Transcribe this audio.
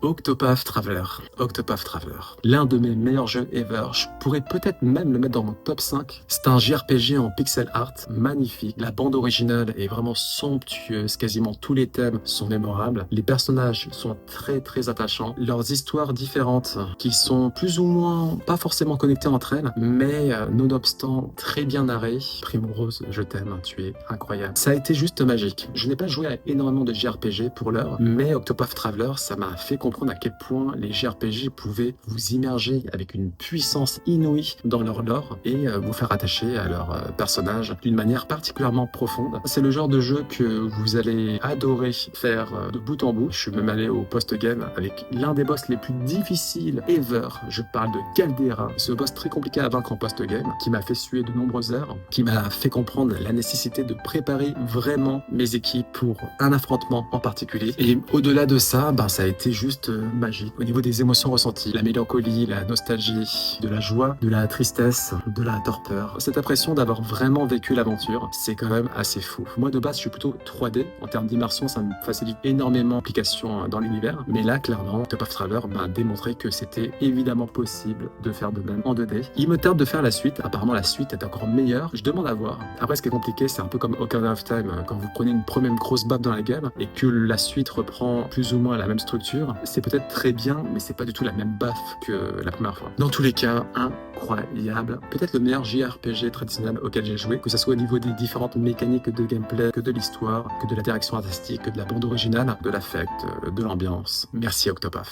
Octopath Traveler. Octopath Traveler. L'un de mes meilleurs jeux ever. Je pourrais peut-être même le mettre dans mon top 5. C'est un JRPG en pixel art magnifique. La bande originale est vraiment somptueuse. Quasiment tous les thèmes sont mémorables. Les personnages sont très attachants. Leurs histoires différentes, qui sont plus ou moins pas forcément connectées entre elles, mais nonobstant très bien narrées. Primrose, je t'aime, tu es incroyable. Ça a été juste magique. Je n'ai pas joué à énormément de JRPG pour l'heure, mais Octopath Traveler, ça m'a fait comprendre à quel point les JRPG pouvaient vous immerger avec une puissance inouïe dans leur lore et vous faire attacher à leurs personnages d'une manière particulièrement profonde. C'est le genre de jeu que vous allez adorer faire de bout en bout. Je suis même allé au post-game avec l'un des boss les plus difficiles ever. Je parle de Caldera, ce boss très compliqué à vaincre en post-game, qui m'a fait suer de nombreuses heures, qui m'a fait comprendre la nécessité de préparer vraiment mes équipes pour un affrontement en particulier. Et au-delà de ça, ça a été juste magique. Au niveau des émotions ressenties, la mélancolie, la nostalgie, de la joie, de la tristesse, de la torpeur. Cette impression d'avoir vraiment vécu l'aventure, c'est quand même assez fou. Moi de base, je suis plutôt 3D. En termes d'immersion, ça me facilite énormément l'application dans l'univers. Mais là, clairement, Octopath Traveler m'a démontré que c'était évidemment possible de faire de même en 2D. Il me tarde de faire la suite. Apparemment, la suite est encore meilleure. Je demande à voir. Après, ce qui est compliqué, c'est un peu comme Ocarina of Time. Quand vous prenez une première grosse baffe dans la gueule et que la suite reprend plus ou moins la même structure, c'est peut-être très bien, mais c'est pas du tout la même baffe que la première fois. Dans tous les cas, incroyable. Peut-être le meilleur JRPG traditionnel auquel j'ai joué, que ce soit au niveau des différentes mécaniques de gameplay, que de l'histoire, que de la direction artistique, que de la bande originale, de l'affect, de l'ambiance. Merci Octopath.